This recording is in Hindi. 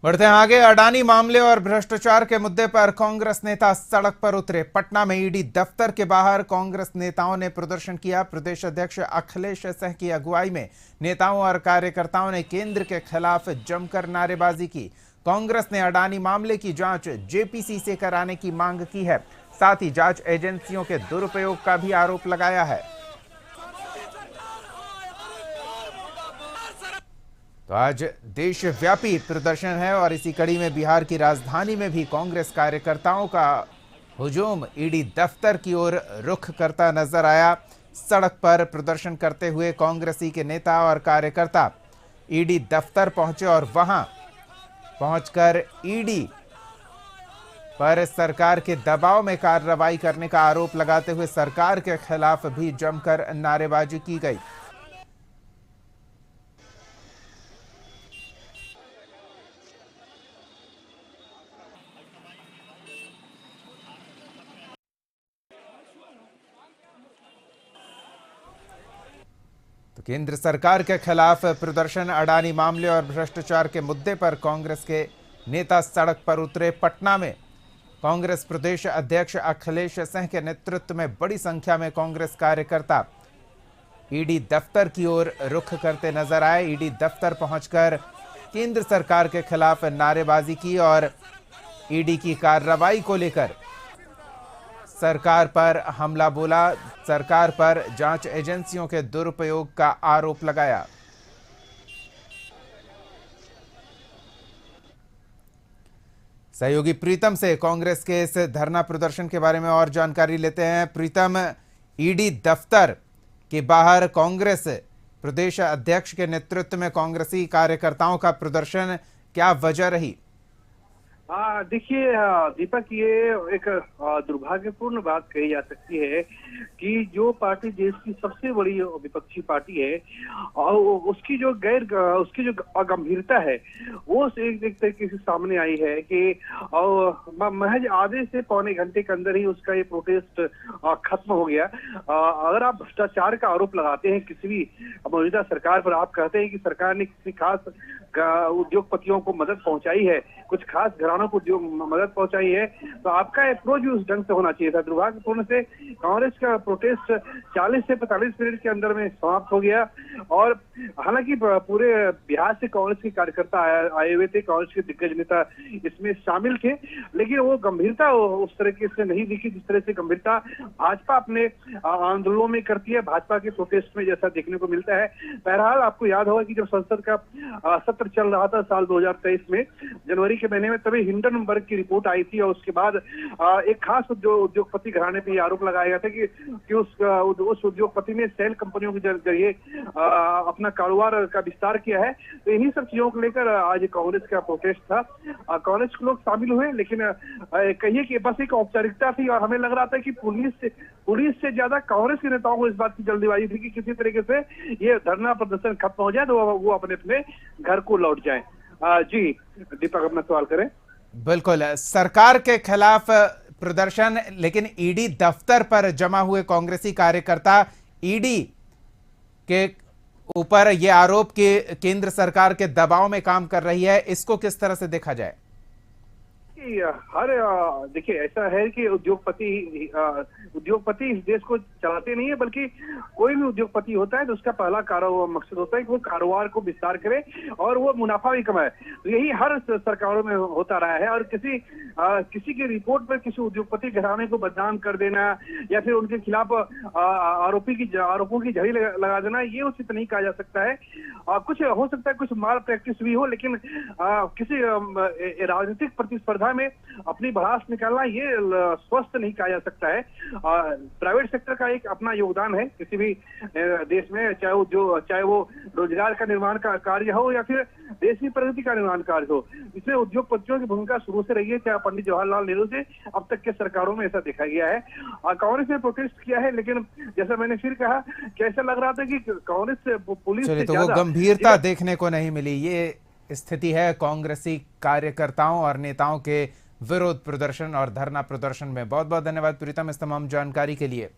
बढ़ते हैं आगे। अडानी मामले और भ्रष्टाचार के मुद्दे पर कांग्रेस नेता सड़क पर उतरे। पटना में ईडी दफ्तर के बाहर कांग्रेस नेताओं ने प्रदर्शन किया। प्रदेश अध्यक्ष अखिलेश सिंह की अगुवाई में नेताओं और कार्यकर्ताओं ने केंद्र के खिलाफ जमकर नारेबाजी की। कांग्रेस ने अडानी मामले की जांच जेपीसी से कराने की मांग की है। साथ ही जांच एजेंसियों के दुरुपयोग का भी आरोप लगाया है। तो आज देशव्यापी प्रदर्शन है और इसी कड़ी में बिहार की राजधानी में भी कांग्रेस कार्यकर्ताओं का हुजूम ईडी दफ्तर की ओर रुख करता नजर आया। सड़क पर प्रदर्शन करते हुए कांग्रेसी के नेता और कार्यकर्ता ईडी दफ्तर पहुंचे और वहां पहुंचकर ईडी पर सरकार के दबाव में कार्रवाई करने का आरोप लगाते हुए सरकार के खिलाफ भी जमकर नारेबाजी की गई। तो केंद्र सरकार के खिलाफ प्रदर्शन, अडानी मामले और भ्रष्टाचार के मुद्दे पर कांग्रेस के नेता सड़क पर उतरे। पटना में कांग्रेस प्रदेश अध्यक्ष अखिलेश सिंह के नेतृत्व में बड़ी संख्या में कांग्रेस कार्यकर्ता ईडी दफ्तर की ओर रुख करते नजर आए। ईडी दफ्तर पहुंचकर केंद्र सरकार के खिलाफ नारेबाजी की और ईडी की कार्रवाई को लेकर सरकार पर हमला बोला। सरकार पर जांच एजेंसियों के दुरुपयोग का आरोप लगाया। सहयोगी प्रीतम से कांग्रेस के इस धरना प्रदर्शन के बारे में और जानकारी लेते हैं। प्रीतम, ईडी दफ्तर के बाहर कांग्रेस प्रदेश अध्यक्ष के नेतृत्व में कांग्रेसी कार्यकर्ताओं का प्रदर्शन, क्या वजह रही? देखिए दीपक, ये एक दुर्भाग्यपूर्ण बात कही जा सकती है कि जो पार्टी देश की सबसे बड़ी विपक्षी पार्टी है और उसकी जो अगंभीरता है वो एक तरीके से सामने आई है कि महज आधे से पौने घंटे के अंदर ही उसका ये प्रोटेस्ट खत्म हो गया। अगर आप भ्रष्टाचार का आरोप लगाते हैं किसी भी मौजूदा सरकार पर, आप कहते हैं कि सरकार ने किसी खास उद्योगपतियों को मदद पहुंचाई है, कुछ खास घरानों को मदद पहुंचाई है, तो आपका अप्रोच भी उस ढंग से होना चाहिए था। दुर्भाग्यपूर्ण से कांग्रेस का प्रोटेस्ट 40 से 45 मिनट के अंदर में समाप्त हो गया। और हालांकि पूरे बिहार से कांग्रेस के कार्यकर्ता आए हुए थे, कांग्रेस के दिग्गज नेता इसमें शामिल थे, लेकिन वो गंभीरता उस तरीके से नहीं दिखी जिस तरह से गंभीरता भाजपा अपने आंदोलनों में करती है, भाजपा के प्रोटेस्ट में जैसा देखने को मिलता है। बहरहाल आपको याद होगा कि जब संसद का सत्र चल रहा था साल 2023 में जनवरी के महीने में, तभी हिंडनबर्ग की रिपोर्ट आई थी और उसके बाद एक खास उद्योगपति घराने पे आरोप लगाया गया था कि उस उद्योगपति ने सेल कंपनियों के जरिए अपना कारोबार का विस्तार किया है। तो इन्हीं सब चीजों को लेकर आज कांग्रेस का प्रोटेस्ट था। कांग्रेस के लोग शामिल हुए, लेकिन कहिए कि बस एक औपचारिकता थी और हमें लग रहा था कि पुलिस से ज्यादा कांग्रेस के नेताओं को इस बात की जल्दीबाजी थी कि किसी तरीके से ये धरना प्रदर्शन खत्म हो जाए तो वो अपने अपने घर को लौट जाए। जी दीपक, अपना सवाल करें। बिल्कुल, सरकार के खिलाफ प्रदर्शन, लेकिन ईडी दफ्तर पर जमा हुए कांग्रेसी कार्यकर्ता ईडी के ऊपर यह आरोप कि केंद्र सरकार के दबाव में काम कर रही है, इसको किस तरह से देखा जाए? देखिए ऐसा है कि उद्योगपति इस देश को चलाते नहीं है, बल्कि कोई भी उद्योगपति होता है तो उसका पहला मकसद होता है कि वो कारोबार को विस्तार करे और वो मुनाफा भी कमाए। तो यही हर सरकारों में होता रहा है। और किसी की रिपोर्ट पर किसी उद्योगपति घराने को बदनाम कर देना या फिर उनके खिलाफ आरोपों की झड़ी लगा देना, ये उचित नहीं कहा जा सकता है। कुछ हो सकता है, कुछ माल प्रैक्टिस भी हो, लेकिन किसी राजनीतिक प्रतिस्पर्धा में अपनी भड़ास निकालना ये स्वस्थ नहीं कहा जा सकता है। प्राइवेट सेक्टर का एक अपना योगदान है किसी भी देश में, चाहे वो रोजगार का निर्माण का कार्य हो या फिर देश की प्रगति का निर्माण कार्य हो। इसमें उद्योगपतियों की भूमिका शुरू से रही है, चाहे पंडित जवाहरलाल नेहरू से अब तक के सरकारों में ऐसा देखा गया है। कांग्रेस ने प्रोटेस्ट किया है, लेकिन जैसा मैंने फिर कहा कि ऐसा लग रहा था कि कांग्रेस से पुलिस से तो वो गंभीरता देखने को नहीं मिली। ये स्थिति है कांग्रेसी कार्यकर्ताओं और नेताओं के विरोध प्रदर्शन और धरना प्रदर्शन में। बहुत बहुत धन्यवाद प्रीतम इस तमाम जानकारी के लिए।